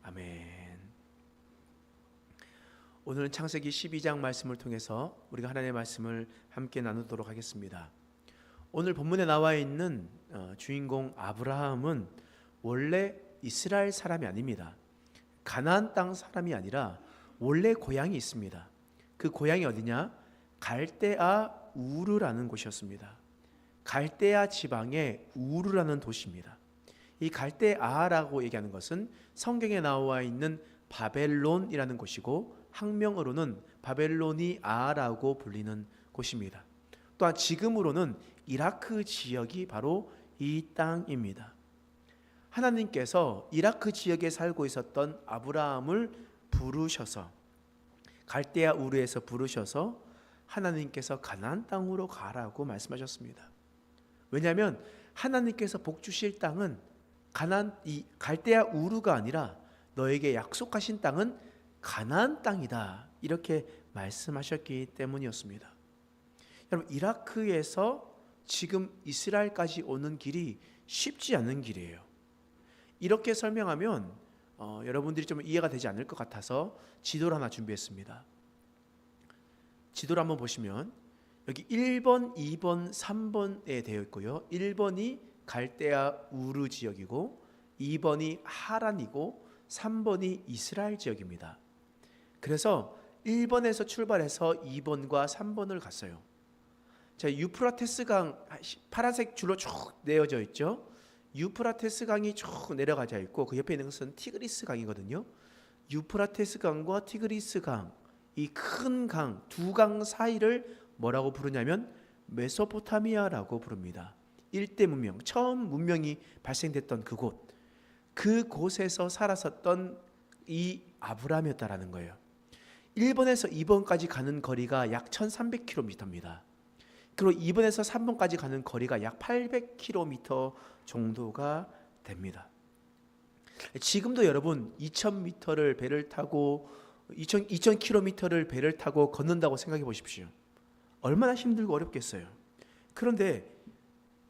아멘. 오늘은 창세기 12장 말씀을 통해서 우리가 하나님의 말씀을 함께 나누도록 하겠습니다. 오늘 본문에 나와 있는 주인공 아브라함은 원래 이스라엘 사람이 아닙니다. 가나안 땅 사람이 아니라 원래 고향이 있습니다. 그 고향이 어디냐? 갈대아 우르라는 곳이었습니다. 갈대아 지방의 우르라는 도시입니다. 이 갈대아라고 얘기하는 것은 성경에 나와 있는 바벨론이라는 곳이고 학명으로는 바벨로니아라고 불리는 곳입니다. 또한 지금으로는 이라크 지역이 바로 이 땅입니다. 하나님께서 이라크 지역에 살고 있었던 아브라함을 부르셔서 갈대아 우르에서 부르셔서 하나님께서 가나안 땅으로 가라고 말씀하셨습니다. 왜냐하면 하나님께서 복 주실 땅은 이 갈대아 우르가 아니라 너에게 약속하신 땅은 가나안 땅이다, 이렇게 말씀하셨기 때문이었습니다. 여러분, 이라크에서 지금 이스라엘까지 오는 길이 쉽지 않은 길이에요. 이렇게 설명하면 여러분들이 좀 이해가 되지 않을 것 같아서 지도를 하나 준비했습니다. 지도를 한번 보시면 여기 1번, 2번, 3번에 되어 있고요. 1번이 갈대아 우르 지역이고 2번이 하란이고 3번이 이스라엘 지역입니다. 그래서 1번에서 출발해서 2번과 3번을 갔어요. 자, 유프라테스 강 파란색 줄로 쭉 내어져 있죠. 유프라테스 강이 쭉 내려가져 있고 그 옆에 있는 것은 티그리스 강이거든요. 유프라테스 강과 티그리스 강, 이 큰 강, 두 강 사이를 뭐라고 부르냐면 메소포타미아라고 부릅니다. 일대 문명, 처음 문명이 발생됐던 그곳에서 살았었던 이 아브라함이었다라는 거예요. 1번에서 2번까지 가는 거리가 약 1300km입니다. 그리고 2번에서 3번까지 가는 거리가 약 800km 정도가 됩니다. 지금도 여러분 2000m를 배를 타고 2000km를 배를 타고 걷는다고 생각해 보십시오. 얼마나 힘들고 어렵겠어요. 그런데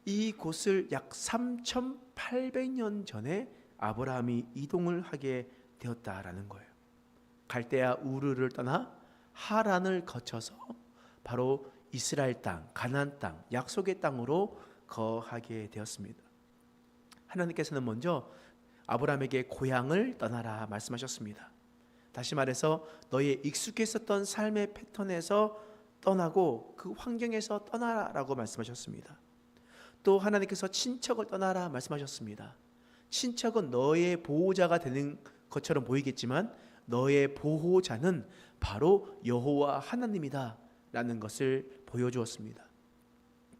이 곳을 약 3800년 전에 아브라함이 이동을 하게 되었다라는 거예요. 갈대아 우르를 떠나 하란을 거쳐서 바로 이스라엘 땅, 가나안 땅, 약속의 땅으로 거하게 되었습니다. 하나님께서는 먼저 아브라함에게 고향을 떠나라 말씀하셨습니다. 다시 말해서 너의 익숙했었던 삶의 패턴에서 떠나고 그 환경에서 떠나라라고 말씀하셨습니다. 또 하나님께서 친척을 떠나라 말씀하셨습니다. 친척은 너의 보호자가 되는 것처럼 보이겠지만 너의 보호자는 바로 여호와 하나님이다 라는 것을 보여주었습니다.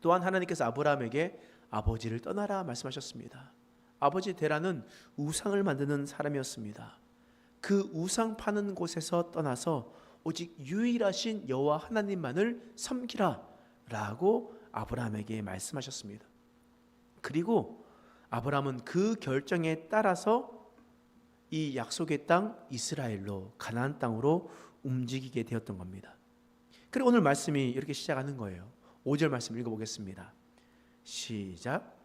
또한 하나님께서 아브라함에게 아버지를 떠나라 말씀하셨습니다. 아버지 데라는 우상을 만드는 사람이었습니다. 그 우상 파는 곳에서 떠나서 오직 유일하신 여호와 하나님만을 섬기라 라고 아브라함에게 말씀하셨습니다. 그리고 아브라함은 그 결정에 따라서 이 약속의 땅 이스라엘로, 가나안 땅으로 움직이게 되었던 겁니다. 그리고 오늘 말씀이 이렇게 시작하는 거예요. 5절 말씀 읽어보겠습니다. 시작.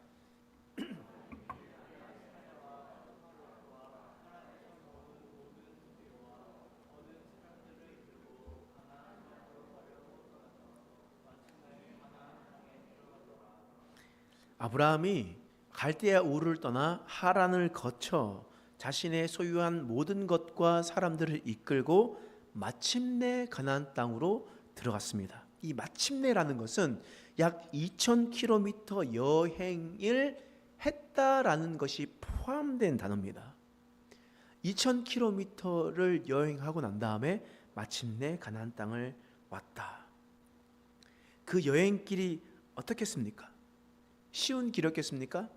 아브라함이 갈대아 우르를 떠나 하란을 거쳐 자신의 소유한 모든 것과 사람들을 이끌고 마침내 가나안 땅으로 들어갔습니다. 이 마침내라는 것은 약 2000km 여행을 했다라는 것이 포함된 단어입니다. 2000km를 여행하고 난 다음에 마침내 가나안 땅을 왔다. 그 여행길이 어떻겠습니까? 쉬운 길이었겠습니까?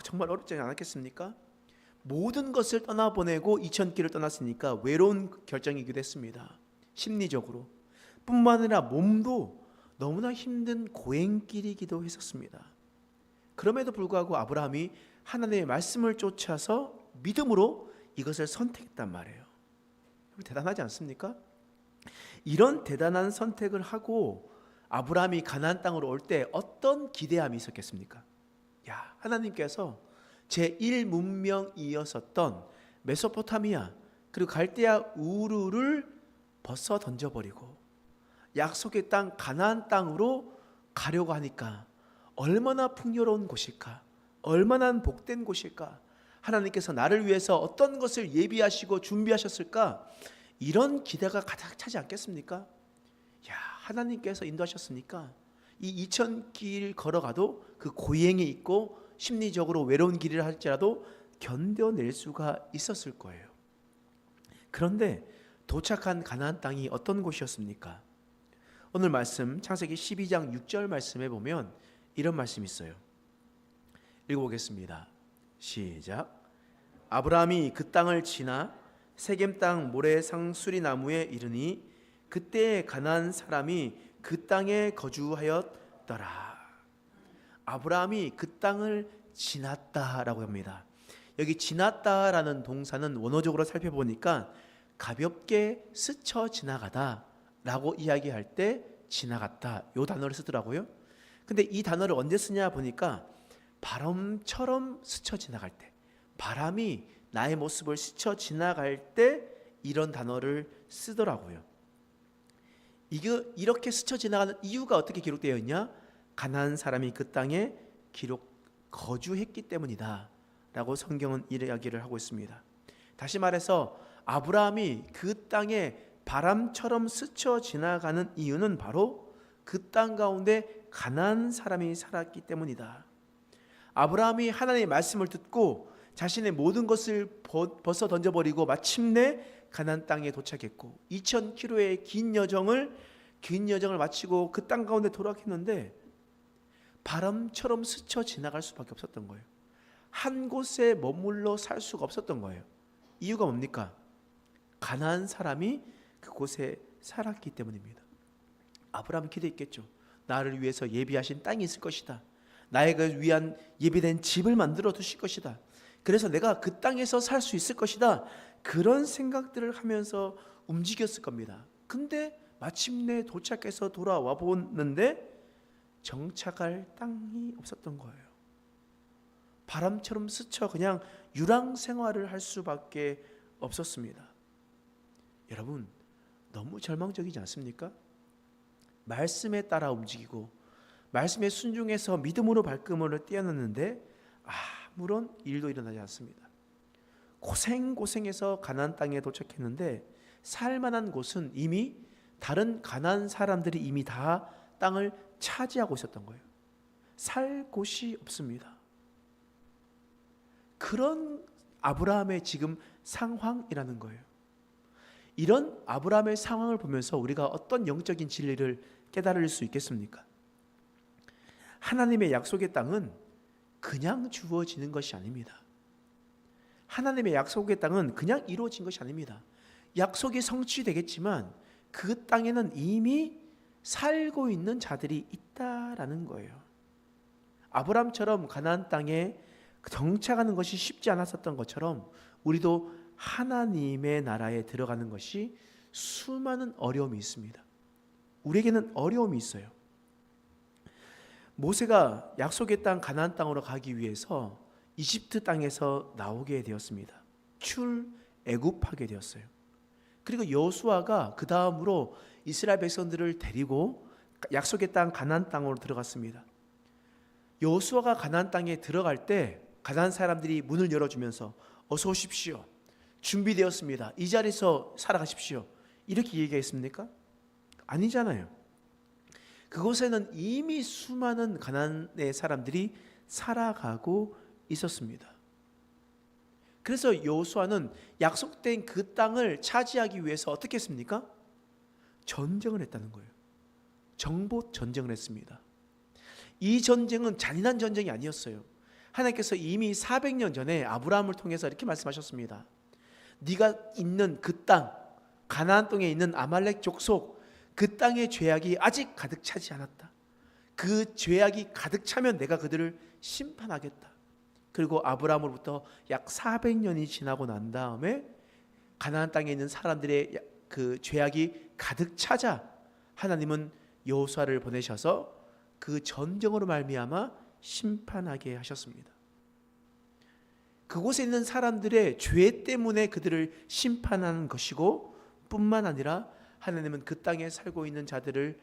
정말 어렵지 않았겠습니까? 모든 것을 떠나보내고 2000km를 떠났으니까 외로운 결정이기도 했습니다. 심리적으로 뿐만 아니라 몸도 너무나 힘든 고행길이기도 했었습니다. 그럼에도 불구하고 아브라함이 하나님의 말씀을 쫓아서 믿음으로 이것을 선택했단 말이에요. 대단하지 않습니까? 이런 대단한 선택을 하고 아브라함이 가나안 땅으로 올 때 어떤 기대함이 있었겠습니까? 하나님께서 제1문명이었었던 메소포타미아 그리고 갈대아 우르를 벗어 던져버리고 약속의 땅 가나안 땅으로 가려고 하니까 얼마나 풍요로운 곳일까, 얼마나 복된 곳일까, 하나님께서 나를 위해서 어떤 것을 예비하시고 준비하셨을까, 이런 기대가 가득 차지 않겠습니까? 야, 하나님께서 인도하셨으니까 이 2000길 걸어가도 그 고행이 있고 심리적으로 외로운 길이라 할지라도 견뎌낼 수가 있었을 거예요. 그런데 도착한 가나안 땅이 어떤 곳이었습니까? 오늘 말씀 창세기 12장 6절 말씀에 보면 이런 말씀이 있어요. 읽어보겠습니다. 시작. 아브라함이 그 땅을 지나 세겜 땅 모래 상수리 나무에 이르니 그때 가나안 사람이 그 땅에 거주하였더라. 아브라함이 그 땅을 지났다라고 합니다. 여기 지났다라는 동사는 원어적으로 살펴보니까 가볍게 스쳐 지나가다라고 이야기할 때 지나갔다 이 단어를 쓰더라고요. 근데 이 단어를 언제 쓰냐 보니까 바람처럼 스쳐 지나갈 때, 바람이 나의 모습을 스쳐 지나갈 때 이런 단어를 쓰더라고요. 이렇게 스쳐 지나가는 이유가 어떻게 기록되어 있냐? 가나안 사람이 그 땅에 거주했기 때문이다 라고 성경은 이야기를 하고 있습니다. 다시 말해서 아브라함이 그 땅에 바람처럼 스쳐 지나가는 이유는 바로 그 땅 가운데 가나안 사람이 살았기 때문이다. 아브라함이 하나님의 말씀을 듣고 자신의 모든 것을 벗어 던져버리고 마침내 가나안 땅에 도착했고 2000km의 긴 여정을 마치고 그 땅 가운데 도락했는데 바람처럼 스쳐 지나갈 수밖에 없었던 거예요. 한 곳에 머물러 살 수가 없었던 거예요. 이유가 뭡니까? 가나안 사람이 그곳에 살았기 때문입니다. 아브라함은 기대했겠죠. 나를 위해서 예비하신 땅이 있을 것이다. 나에게 위한 예비된 집을 만들어 두실 것이다. 그래서 내가 그 땅에서 살 수 있을 것이다. 그런 생각들을 하면서 움직였을 겁니다. 근데 마침내 도착해서 돌아와 보는데 정착할 땅이 없었던 거예요. 바람처럼 스쳐 그냥 유랑 생활을 할 수밖에 없었습니다. 여러분, 너무 절망적이지 않습니까? 말씀에 따라 움직이고 말씀에 순종해서 믿음으로 발걸음을 떼어놨는데 아무런 일도 일어나지 않습니다. 고생해서 가나안 땅에 도착했는데 살만한 곳은 이미 다른 가나안 사람들이 이미 다 땅을 차지하고 있었던 거예요. 살 곳이 없습니다. 그런 아브라함의 지금 상황이라는 거예요. 이런 아브라함의 상황을 보면서 우리가 어떤 영적인 진리를 깨달을 수 있겠습니까? 하나님의 약속의 땅은 그냥 주어지는 것이 아닙니다. 하나님의 약속의 땅은 그냥 이루어진 것이 아닙니다. 약속이 성취되겠지만 그 땅에는 이미 살고 있는 자들이 있다라는 거예요. 아브라함처럼 가나안 땅에 정착하는 것이 쉽지 않았었던 것처럼 우리도 하나님의 나라에 들어가는 것이 수많은 어려움이 있습니다. 우리에게는 어려움이 있어요. 모세가 약속의 땅 가나안 땅으로 가기 위해서 이집트 땅에서 나오게 되었습니다. 출애굽하게 되었어요. 그리고 여호수아가 그 다음으로 이스라엘 백성들을 데리고 약속의 땅 가나안 땅으로 들어갔습니다. 여호수아가 가나안 땅에 들어갈 때 가나안 사람들이 문을 열어주면서 어서 오십시오. 준비되었습니다. 이 자리에서 살아가십시오. 이렇게 얘기했습니까? 아니잖아요. 그곳에는 이미 수많은 가나안의 사람들이 살아가고 있었습니다. 그래서 여호수아는 약속된 그 땅을 차지하기 위해서 어떻게 했습니까? 전쟁을 했다는 거예요. 정복 전쟁을 했습니다. 이 전쟁은 잔인한 전쟁이 아니었어요. 하나님께서 이미 400년 전에 아브라함을 통해서 이렇게 말씀하셨습니다. 네가 있는 그 땅, 가나안 땅에 있는 아말렉 족속, 그 땅의 죄악이 아직 가득 차지 않았다. 그 죄악이 가득 차면 내가 그들을 심판하겠다. 그리고 아브라함으로부터 약 400년이 지나고 난 다음에 가나안 땅에 있는 사람들의 그 죄악이 가득 차자 하나님은 여호수아를 보내셔서 그 전쟁으로 말미암아 심판하게 하셨습니다. 그곳에 있는 사람들의 죄 때문에 그들을 심판하는 것이고, 뿐만 아니라 하나님은 그 땅에 살고 있는 자들을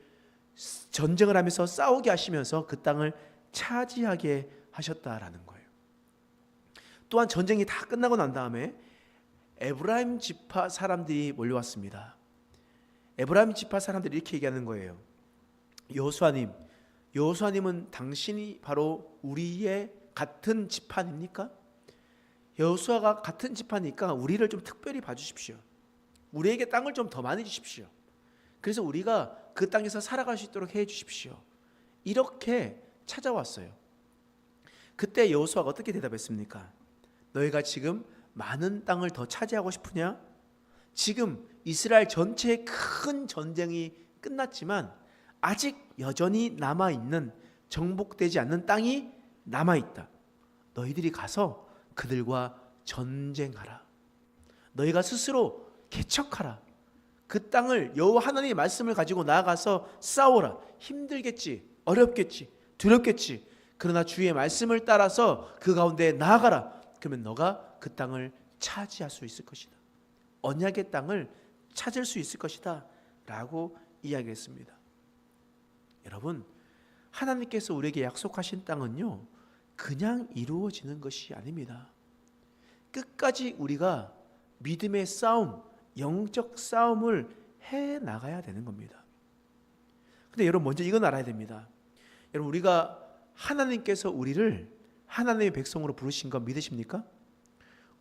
전쟁을 하면서 싸우게 하시면서 그 땅을 차지하게 하셨다라는 거예요. 또한 전쟁이 다 끝나고 난 다음에 에브라임 지파 사람들이 몰려왔습니다. 에브라임 지파 사람들이 이렇게 얘기하는 거예요. 여호수아님은 당신이 바로 우리의 같은 지파 아닙니까? 여호수아가 같은 지파니까 우리를 좀 특별히 봐주십시오. 우리에게 땅을 좀 더 많이 주십시오. 그래서 우리가 그 땅에서 살아갈 수 있도록 해 주십시오. 이렇게 찾아왔어요. 그때 여호수아가 어떻게 대답했습니까? 너희가 지금 많은 땅을 더 차지하고 싶으냐? 지금 이스라엘 전체의 큰 전쟁이 끝났지만 아직 여전히 남아있는, 정복되지 않는 땅이 남아있다. 너희들이 가서 그들과 전쟁하라. 너희가 스스로 개척하라. 그 땅을 여호와 하나님의 말씀을 가지고 나아가서 싸워라. 힘들겠지, 어렵겠지, 두렵겠지. 그러나 주의 말씀을 따라서 그 가운데 나아가라. 그러면 너가 그 땅을 차지할 수 있을 것이다. 언약의 땅을 찾을 수 있을 것이다 라고 이야기했습니다. 여러분, 하나님께서 우리에게 약속하신 땅은요, 그냥 이루어지는 것이 아닙니다. 끝까지 우리가 믿음의 싸움, 영적 싸움을 해 나가야 되는 겁니다. 근데 여러분, 먼저 이건 알아야 됩니다. 여러분, 우리가 하나님께서 우리를 하나님의 백성으로 부르신 거 믿으십니까?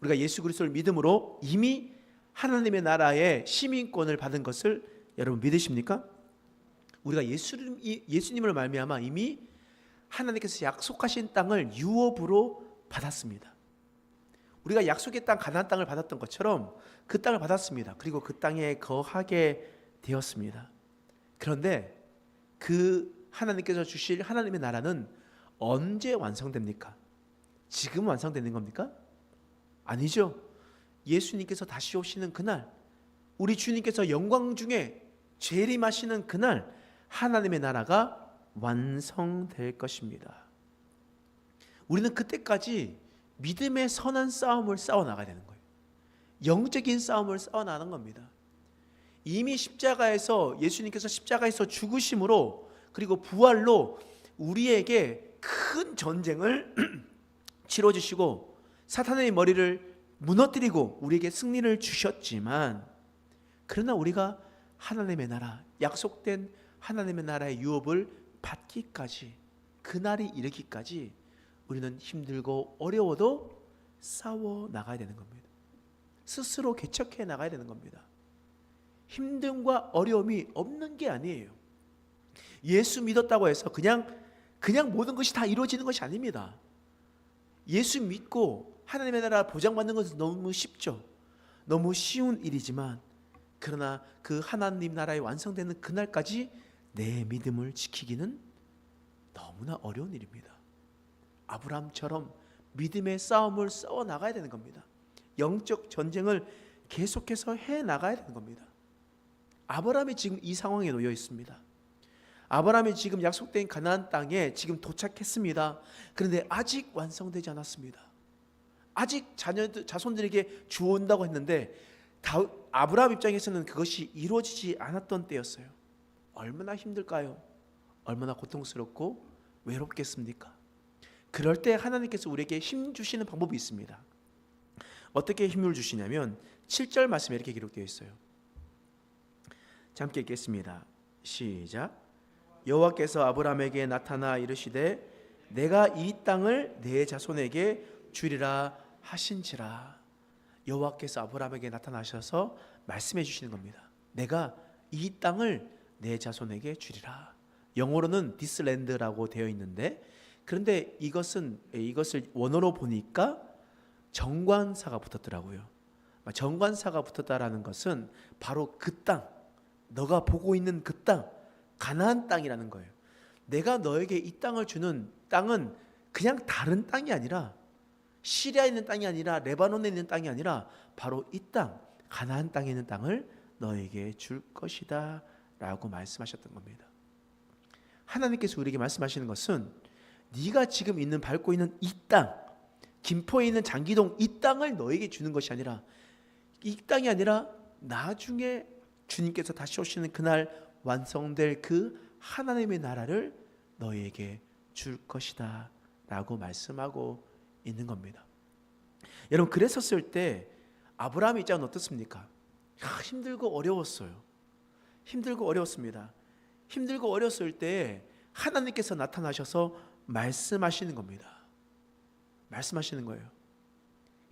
우리가 예수 그리스도를 믿음으로 이미 하나님의 나라의 시민권을 받은 것을 여러분 믿으십니까? 우리가 예수님을 말미암아 이미 하나님께서 약속하신 땅을 유업으로 받았습니다. 우리가 약속의 땅 가나안 땅을 받았던 것처럼 그 땅을 받았습니다. 그리고 그 땅에 거하게 되었습니다. 그런데 그 하나님께서 주실 하나님의 나라는 언제 완성됩니까? 지금 완성되는 겁니까? 아니죠. 예수님께서 다시 오시는 그날, 우리 주님께서 영광 중에 재림하시는 그날 하나님의 나라가 완성될 것입니다. 우리는 그때까지 믿음의 선한 싸움을 싸워나가야 되는 거예요. 영적인 싸움을 싸워나가는 겁니다. 이미 십자가에서 예수님께서 십자가에서 죽으심으로 그리고 부활로 우리에게 큰 전쟁을 치러주시고 사탄의 머리를 무너뜨리고 우리에게 승리를 주셨지만, 그러나 우리가 하나님의 나라, 약속된 하나님의 나라의 유업을 받기까지, 그날이 이르기까지 우리는 힘들고 어려워도 싸워 나가야 되는 겁니다. 스스로 개척해 나가야 되는 겁니다. 힘듦과 어려움이 없는 게 아니에요. 예수 믿었다고 해서 그냥 모든 것이 다 이루어지는 것이 아닙니다. 예수 믿고 하나님의 나라 보장받는 것은 너무 쉽죠. 너무 쉬운 일이지만, 그러나 그 하나님 나라에 완성되는 그날까지 내 믿음을 지키기는 너무나 어려운 일입니다. 아브라함처럼 믿음의 싸움을 싸워 나가야 되는 겁니다. 영적 전쟁을 계속해서 해 나가야 되는 겁니다. 아브라함이 지금 이 상황에 놓여 있습니다. 아브라함이 지금 약속된 가나안 땅에 지금 도착했습니다. 그런데 아직 완성되지 않았습니다. 아직 자손들에게 주온다고 했는데 아브라함 입장에서는 그것이 이루어지지 않았던 때였어요. 얼마나 힘들까요? 얼마나 고통스럽고 외롭겠습니까? 그럴 때 하나님께서 우리에게 힘 주시는 방법이 있습니다. 어떻게 힘을 주시냐면 7절 말씀에 이렇게 기록되어 있어요. 함께 읽겠습니다. 시작. 여호와께서 아브라함에게 나타나 이르시되 내가 이 땅을 내 자손에게 주리라 하신지라. 여호와께서 아브라함에게 나타나셔서 말씀해 주시는 겁니다. 내가 이 땅을 내 자손에게 주리라. 영어로는 this land라고 되어 있는데, 그런데 이것을 원어로 보니까 정관사가 붙었더라고요. 정관사가 붙었다라는 것은 바로 그 땅, 너가 보고 있는 그 땅, 가나안 땅이라는 거예요. 내가 너에게 이 땅을 주는 땅은 그냥 다른 땅이 아니라, 시리아에 있는 땅이 아니라, 레바논에 있는 땅이 아니라 바로 이 땅, 가나안 땅에 있는 땅을 너에게 줄 것이다 라고 말씀하셨던 겁니다. 하나님께서 우리에게 말씀하시는 것은 네가 지금 밟고 있는 이 땅, 김포에 있는 장기동 이 땅을 너에게 주는 것이 아니라, 이 땅이 아니라 나중에 주님께서 다시 오시는 그날 완성될 그 하나님의 나라를 너에게 줄 것이다 라고 말씀하고 있는 겁니다. 여러분, 그랬었을 때 아브라함의 입장은 어떻습니까? 힘들고 어려웠어요. 힘들고 어려웠습니다. 힘들고 어려웠을 때 하나님께서 나타나셔서 말씀하시는 겁니다. 말씀하시는 거예요.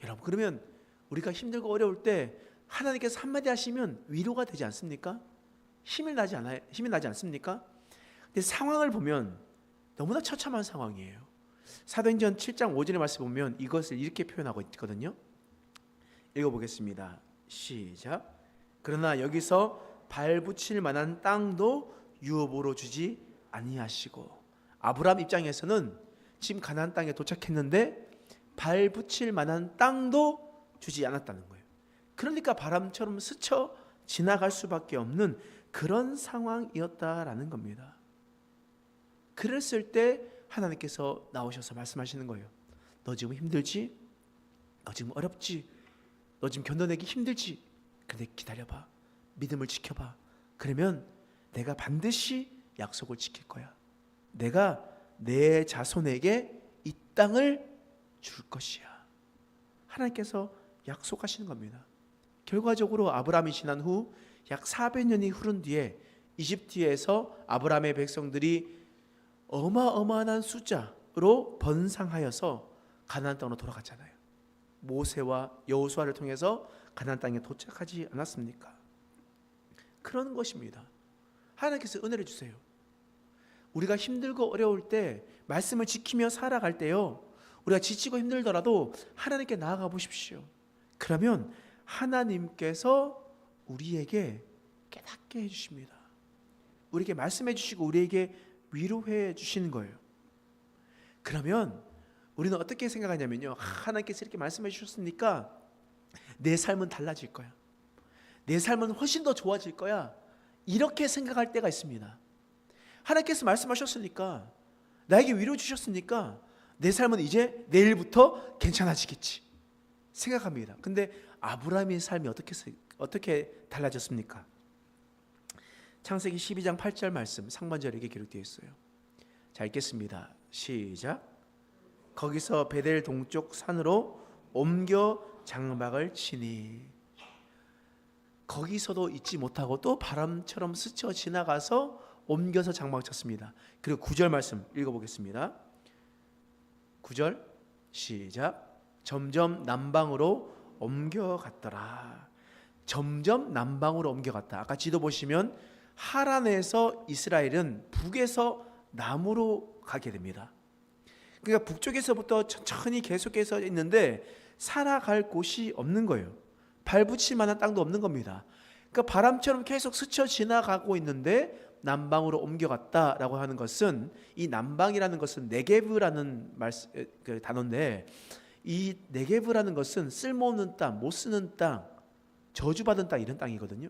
여러분, 그러면 우리가 힘들고 어려울 때 하나님께서 한마디 하시면 위로가 되지 않습니까? 힘이 나지 않습니까? 근데 상황을 보면 너무나 처참한 상황이에요. 사도행전 7장 5절의 말씀 보면 이것을 이렇게 표현하고 있거든요. 읽어보겠습니다. 시작. 그러나 여기서 발붙일 만한 땅도 유업으로 주지 아니하시고, 아브라함 입장에서는 지금 가나안 땅에 도착했는데 발붙일 만한 땅도 주지 않았다는 거예요. 그러니까 바람처럼 스쳐 지나갈 수밖에 없는 그런 상황이었다라는 겁니다. 그랬을 때 하나님께서 나오셔서 말씀하시는 거예요. 너 지금 힘들지? 너 지금 어렵지? 너 지금 견뎌내기 힘들지? 근데 기다려봐. 믿음을 지켜봐. 그러면 내가 반드시 약속을 지킬 거야. 내가 내 자손에게 이 땅을 줄 것이야. 하나님께서 약속하시는 겁니다. 결과적으로 아브라함이 지난 후 약 400년이 흐른 뒤에 이집트에서 아브라함의 백성들이 어마어마한 숫자로 번상하여서 가나안 땅으로 돌아갔잖아요. 모세와 여호수아를 통해서 가나안 땅에 도착하지 않았습니까? 그런 것입니다. 하나님께서 은혜를 주세요. 우리가 힘들고 어려울 때 말씀을 지키며 살아갈 때요, 우리가 지치고 힘들더라도 하나님께 나아가 보십시오. 그러면 하나님께서 우리에게 깨닫게 해주십니다. 우리에게 말씀해 주시고 우리에게 위로해 주시는 거예요. 그러면 우리는 어떻게 생각하냐면요, 하나님께서 이렇게 말씀해 주셨으니까 내 삶은 달라질 거야, 내 삶은 훨씬 더 좋아질 거야, 이렇게 생각할 때가 있습니다. 하나님께서 말씀하셨으니까, 나에게 위로 주셨으니까 내 삶은 이제 내일부터 괜찮아지겠지 생각합니다. 근데 아브라함의 삶이 어떻게 달라졌습니까? 창세기 12장 8절 말씀 상반절에 이렇게 기록되어 있어요. 자, 읽겠습니다. 시작. 거기서 베델 동쪽 산으로 옮겨 장막을 치니. 거기서도 잊지 못하고 또 바람처럼 스쳐 지나가서 옮겨서 장막을 쳤습니다. 그리고 9절 말씀 읽어보겠습니다. 9절 시작. 점점 남방으로 옮겨갔더라. 점점 남방으로 옮겨갔다. 아까 지도 보시면 하란에서 이스라엘은 북에서 남으로 가게 됩니다. 그러니까 북쪽에서부터 천천히 계속해서 있는데 살아갈 곳이 없는 거예요. 발붙일 만한 땅도 없는 겁니다. 그러니까 바람처럼 계속 스쳐 지나가고 있는데 남방으로 옮겨갔다라고 하는 것은, 이 남방이라는 것은 네게브라는 그 단어인데, 이 네게브라는 것은 쓸모없는 땅, 못 쓰는 땅, 저주받은 땅, 이런 땅이거든요.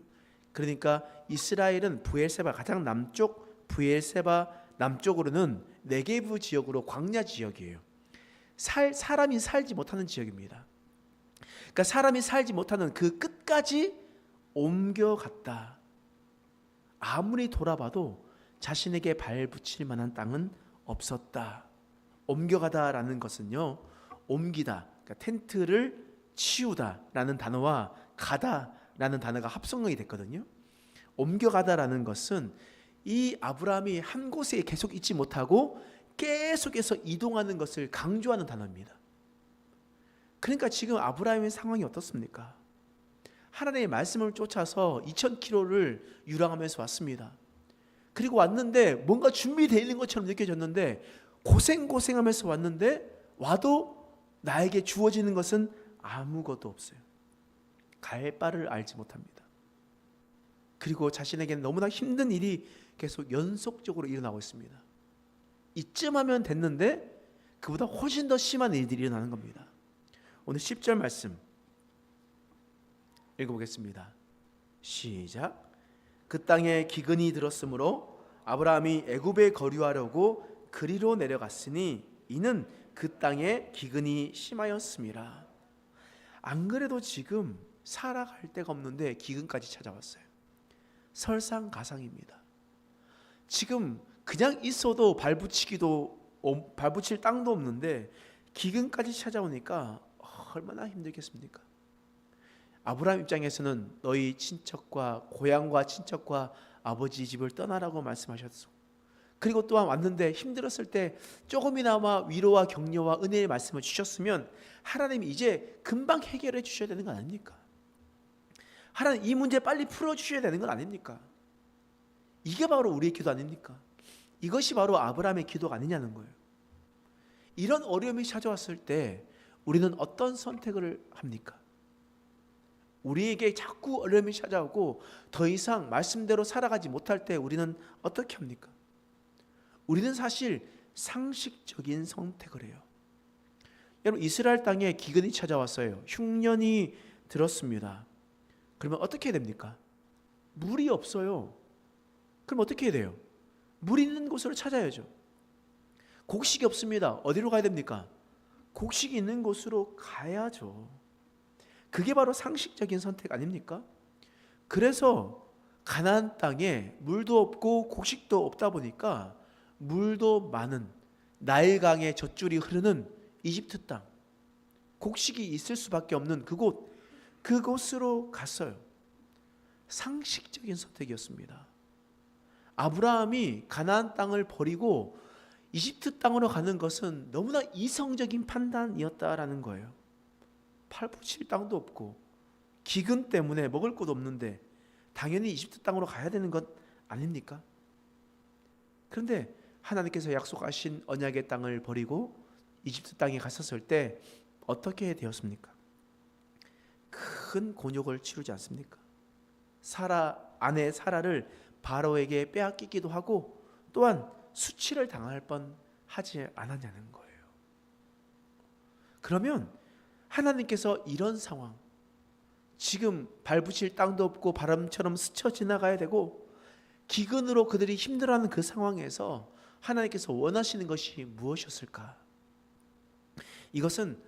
그러니까 이스라엘은 브엘세바 가장 남쪽, 브엘세바 남쪽으로는 네게브 지역으로 광야 지역이에요. 사람이 살지 못하는 지역입니다. 그러니까 사람이 살지 못하는 그 끝까지 옮겨갔다. 아무리 돌아봐도 자신에게 발붙일 만한 땅은 없었다. 옮겨가다라는 것은요, 옮기다, 그러니까 텐트를 치우다라는 단어와 가다라는 단어가 합성이 됐거든요. 옮겨가다라는 것은 이 아브라함이 한 곳에 계속 있지 못하고 계속해서 이동하는 것을 강조하는 단어입니다. 그러니까 지금 아브라함의 상황이 어떻습니까? 하나님의 말씀을 쫓아서 2000km를 유랑하면서 왔습니다. 그리고 왔는데 뭔가 준비되어 있는 것처럼 느껴졌는데, 고생하면서 왔는데 와도 나에게 주어지는 것은 아무것도 없어요. 갈 바를 알지 못합니다. 그리고 자신에게는 너무나 힘든 일이 계속 연속적으로 일어나고 있습니다. 이쯤 하면 됐는데 그보다 훨씬 더 심한 일들이 일어나는 겁니다. 오늘 10절 말씀 읽어보겠습니다. 시작. 그 땅에 기근이 들었으므로 아브라함이 애굽에 거류하려고 그리로 내려갔으니 이는 그 땅에 기근이 심하였습니다. 안 그래도 지금 살아갈 데가 없는데 기근까지 찾아왔어요. 설상가상입니다. 지금 그냥 있어도 발붙일 땅도 없는데 기근까지 찾아오니까 얼마나 힘들겠습니까? 아브라함 입장에서는 너희 친척과 고향과 친척과 아버지 집을 떠나라고 말씀하셨어. 그리고 또한 왔는데 힘들었을 때 조금이나마 위로와 격려와 은혜의 말씀을 주셨으면 하나님이 이제 금방 해결해 주셔야 되는 거 아닙니까? 하나님 이 문제 빨리 풀어 주셔야 되는 건 아닙니까? 이게 바로 우리의 기도 아닙니까? 이것이 바로 아브라함의 기도가 아니냐는 거예요. 이런 어려움이 찾아왔을 때 우리는 어떤 선택을 합니까? 우리에게 자꾸 어려움이 찾아오고 더 이상 말씀대로 살아가지 못할 때 우리는 어떻게 합니까? 우리는 사실 상식적인 선택을 해요. 여러분, 이스라엘 땅에 기근이 찾아왔어요. 흉년이 들었습니다. 그러면 어떻게 해야 됩니까? 물이 없어요. 그럼 어떻게 해야 돼요? 물 있는 곳으로 찾아야죠. 곡식이 없습니다. 어디로 가야 됩니까? 곡식이 있는 곳으로 가야죠. 그게 바로 상식적인 선택 아닙니까? 그래서 가나안 땅에 물도 없고 곡식도 없다 보니까 물도 많은 나일강의 젖줄이 흐르는 이집트 땅, 곡식이 있을 수밖에 없는 그곳으로 갔어요. 상식적인 선택이었습니다. 아브라함이 가나안 땅을 버리고 이집트 땅으로 가는 것은 너무나 이성적인 판단이었다라는 거예요. 팔붙일 땅도 없고 기근 때문에 먹을 것도 없는데 당연히 이집트 땅으로 가야 되는 것 아닙니까? 그런데 하나님께서 약속하신 언약의 땅을 버리고 이집트 땅에 갔었을 때 어떻게 되었습니까? 큰 곤욕을 치르지 않습니까? 아내 사라를 바로에게 빼앗기기도 하고 또한 수치를 당할 뻔하지 않았냐는 거예요. 그러면 하나님께서 이런 상황, 지금 발붙일 땅도 없고 바람처럼 스쳐 지나가야 되고 기근으로 그들이 힘들어하는 그 상황에서 하나님께서 원하시는 것이 무엇이었을까? 이것은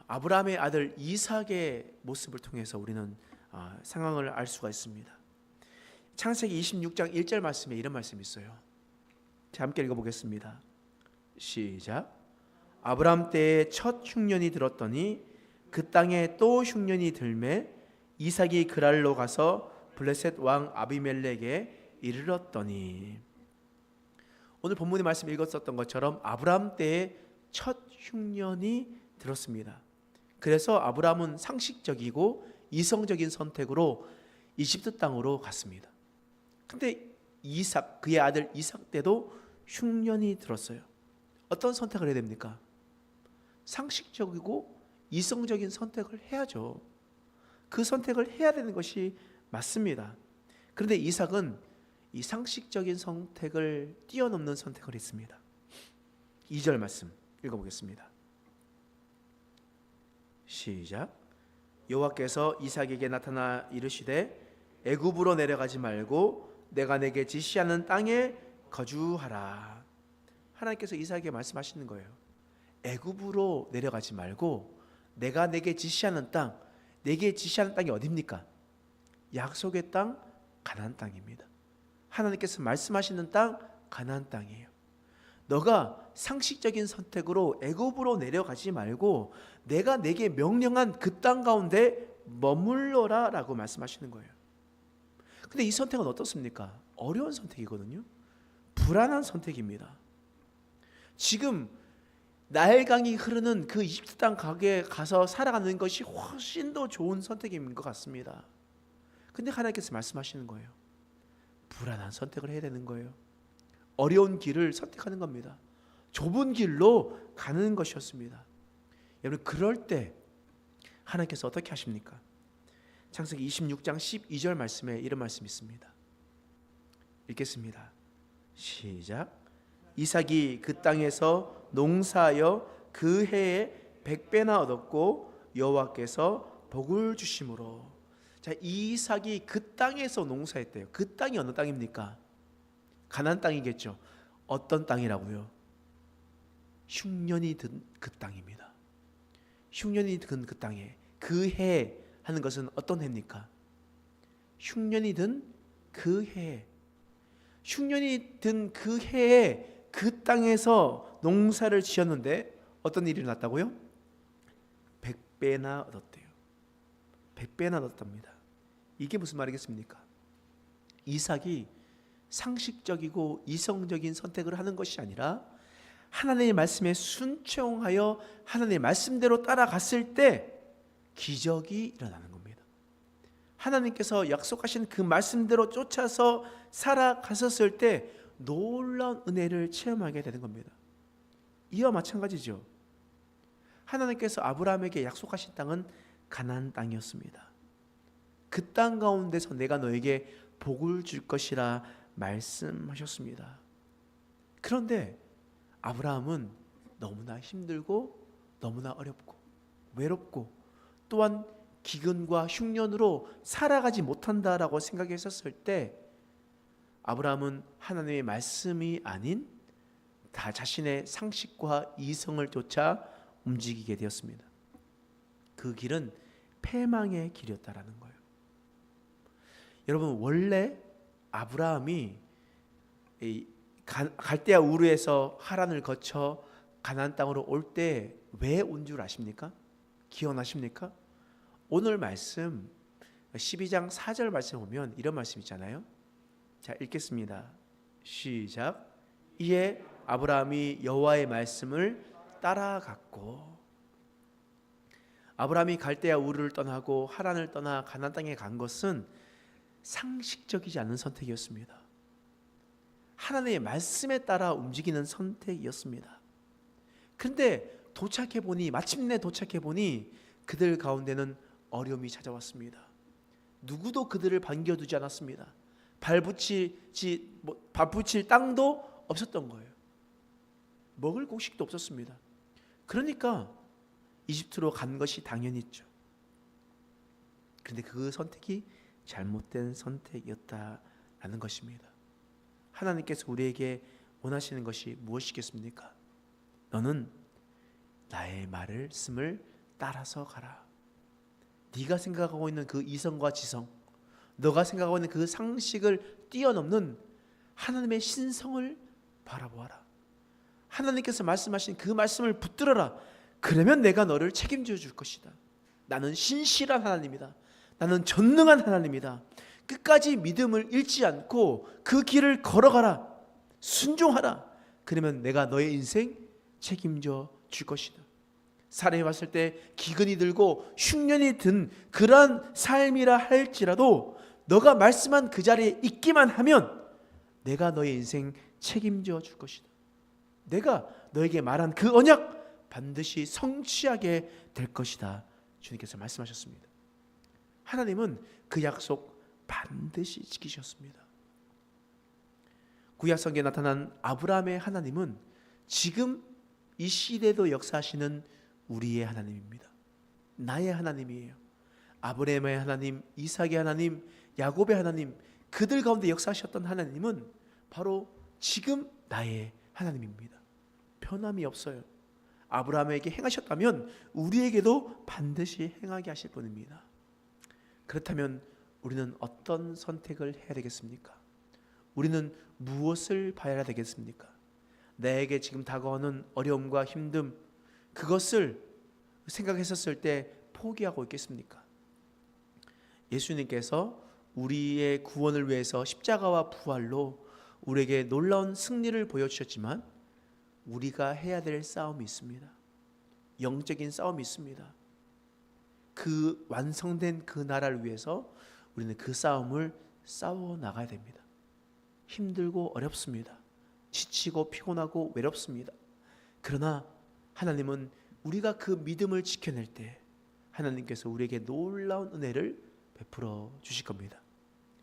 아브라함의 아들 이삭의 모습을 통해서 우리는 상황을 알 수가 있습니다. 창세기 26장 1절 말씀에 이런 말씀이 있어요. 자, 함께 읽어보겠습니다. 시작. 아브라함 때에 첫 흉년이 들었더니 그 땅에 또 흉년이 들매 이삭이 그랄로 가서 블레셋 왕 아비멜렉에 이르렀더니. 오늘 본문의 말씀 읽었었던 것처럼 아브라함 때에 첫 흉년이 들었습니다. 그래서 아브라함은 상식적이고 이성적인 선택으로 이집트 땅으로 갔습니다. 근데 이삭, 그의 아들 이삭 때도 흉년이 들었어요. 어떤 선택을 해야 됩니까? 상식적이고 이성적인 선택을 해야죠. 그 선택을 해야 되는 것이 맞습니다. 그런데 이삭은 이 상식적인 선택을 뛰어넘는 선택을 했습니다. 2절 말씀 읽어보겠습니다. 시작. 여호와께서 이삭에게 나타나 이르시되 애굽으로 내려가지 말고 내가 내게 지시하는 땅에 거주하라. 하나님께서 이삭에게 말씀하시는 거예요. 애굽으로 내려가지 말고 내가 내게 지시하는 땅, 내게 지시하는 땅이 어디입니까? 약속의 땅, 가나안 땅입니다. 하나님께서 말씀하시는 땅, 가나안 땅이에요. 너가 상식적인 선택으로 애굽으로 내려가지 말고 내가 내게 명령한 그 땅 가운데 머물러라 라고 말씀하시는 거예요. 근데 이 선택은 어떻습니까? 어려운 선택이거든요. 불안한 선택입니다. 지금 나일강이 흐르는 그 이집트 땅 가서 살아가는 것이 훨씬 더 좋은 선택인 것 같습니다. 근데 하나님께서 말씀하시는 거예요. 불안한 선택을 해야 되는 거예요. 어려운 길을 선택하는 겁니다. 좁은 길로 가는 것이었습니다. 여러분, 그럴 때 하나님께서 어떻게 하십니까? 창세기 26장 12절 말씀에 이런 말씀이 있습니다. 읽겠습니다. 시작. 이삭이 그 땅에서 농사하여 그 해에 100배나 얻었고 여호와께서 복을 주심으로. 자, 이삭이 그 땅에서 농사했대요. 그 땅이 어느 땅입니까? 가나안 땅이겠죠. 어떤 땅이라고요? 흉년이 든 그 땅입니다. 흉년이 든 그 땅에 그 해 하는 것은 어떤 해입니까? 흉년이 든 그 해, 흉년이 든 그 해에 그 땅에서 농사를 지었는데 어떤 일이 났다고요? 100배나 얻었대요. 100배나 얻었답니다. 이게 무슨 말이겠습니까? 이삭이 상식적이고 이성적인 선택을 하는 것이 아니라 하나님의 말씀에 순종하여 하나님의 말씀대로 따라갔을 때 기적이 일어나는 겁니다. 하나님께서 약속하신 그 말씀대로 쫓아서 살아갔었을 때 놀라운 은혜를 체험하게 되는 겁니다. 이와 마찬가지죠. 하나님께서 아브라함에게 약속하신 땅은 가나안 땅이었습니다. 그 땅 가운데서 내가 너에게 복을 줄 것이라 말씀하셨습니다. 그런데 아브라함은 너무나 힘들고 너무나 어렵고 외롭고 또한 기근과 흉년으로 살아가지 못한다라고 생각했었을 때 아브라함은 하나님의 말씀이 아닌 다 자신의 상식과 이성을 쫓아 움직이게 되었습니다. 그 길은 패망의 길이었다라는 거예요. 여러분, 원래 아브라함이 갈대아 우르에서 하란을 거쳐 가나안 땅으로 올 때 왜 온 줄 아십니까? 기억나십니까? 오늘 말씀 12장 4절 말씀 보면 이런 말씀 있잖아요. 자, 읽겠습니다. 시작. 이에 아브라함이 여호와의 말씀을 따라갔고, 아브라함이 갈대아 우르를 떠나고 하란을 떠나 가나안 땅에 간 것은 상식적이지 않은 선택이었습니다. 하나님의 말씀에 따라 움직이는 선택이었습니다. 그런데 마침내 도착해 보니 그들 가운데는 어려움이 찾아왔습니다. 누구도 그들을 반겨두지 않았습니다. 발붙일 땅도 없었던 거예요. 먹을 곡식도 없었습니다. 그러니까 이집트로 간 것이 당연했죠. 그런데 그 선택이 잘못된 선택이었다라는 것입니다. 하나님께서 우리에게 원하시는 것이 무엇이겠습니까? 너는 나의 말씀을 따라서 가라. 네가 생각하고 있는 그 이성과 지성, 너가 생각하고 있는 그 상식을 뛰어넘는 하나님의 신성을 바라보아라. 하나님께서 말씀하신 그 말씀을 붙들어라. 그러면 내가 너를 책임져 줄 것이다. 나는 신실한 하나님이다. 나는 전능한 하나님이다. 끝까지 믿음을 잃지 않고 그 길을 걸어가라. 순종하라. 그러면 내가 너의 인생 책임져 줄 것이다. 사람이 봤을 때 기근이 들고 흉년이 든 그러한 삶이라 할지라도 너가 말씀한 그 자리에 있기만 하면 내가 너의 인생 책임져 줄 것이다. 내가 너에게 말한 그 언약 반드시 성취하게 될 것이다. 주님께서 말씀하셨습니다. 하나님은 그 약속 반드시 지키셨습니다. 구약성경에 나타난 아브라함의 하나님은 지금 이 시대도 역사하시는 우리의 하나님입니다. 나의 하나님이에요. 아브라함의 하나님, 이삭의 하나님, 야곱의 하나님, 그들 가운데 역사하셨던 하나님은 바로 지금 나의 하나님입니다. 변함이 없어요. 아브라함에게 행하셨다면 우리에게도 반드시 행하게 하실 분입니다. 그렇다면 우리는 어떤 선택을 해야 되겠습니까? 우리는 무엇을 봐야 되겠습니까? 나에게 지금 다가오는 어려움과 힘듦, 그것을 생각했었을 때 포기하고 있겠습니까? 예수님께서 우리의 구원을 위해서 십자가와 부활로 우리에게 놀라운 승리를 보여주셨지만 우리가 해야 될 싸움이 있습니다. 영적인 싸움이 있습니다. 그 완성된 그 나라를 위해서 우리는 그 싸움을 싸워 나가야 됩니다. 힘들고 어렵습니다. 지치고 피곤하고 외롭습니다. 그러나 하나님은 우리가 그 믿음을 지켜낼 때 하나님께서 우리에게 놀라운 은혜를 베풀어 주실 겁니다.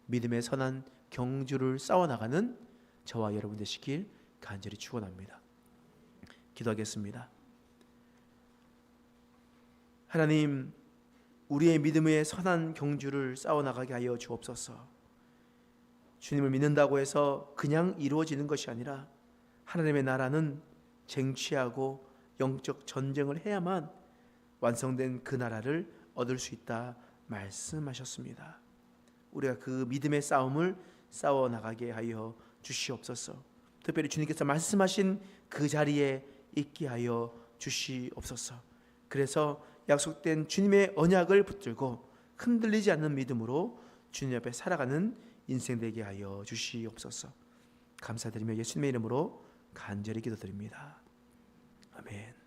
믿음의 선한 경주를 싸워나가는 저와 여러분 되시길 간절히 축원합니다. 기도하겠습니다. 하나님, 우리의 믿음의 선한 경주를 싸워나가게 하여 주옵소서. 주님을 믿는다고 해서 그냥 이루어지는 것이 아니라 하나님의 나라는 쟁취하고 영적 전쟁을 해야만 완성된 그 나라를 얻을 수 있다 말씀하셨습니다. 우리가 그 믿음의 싸움을 싸워 나가게 하여 주시옵소서. 특별히 주님께서 말씀하신 그 자리에 있게 하여 주시옵소서. 그래서 약속된 주님의 언약을 붙들고 흔들리지 않는 믿음으로 주님 앞에 살아가는 인생 되게 하여 주시옵소서. 감사드리며 예수님의 이름으로 간절히 기도드립니다. 아멘.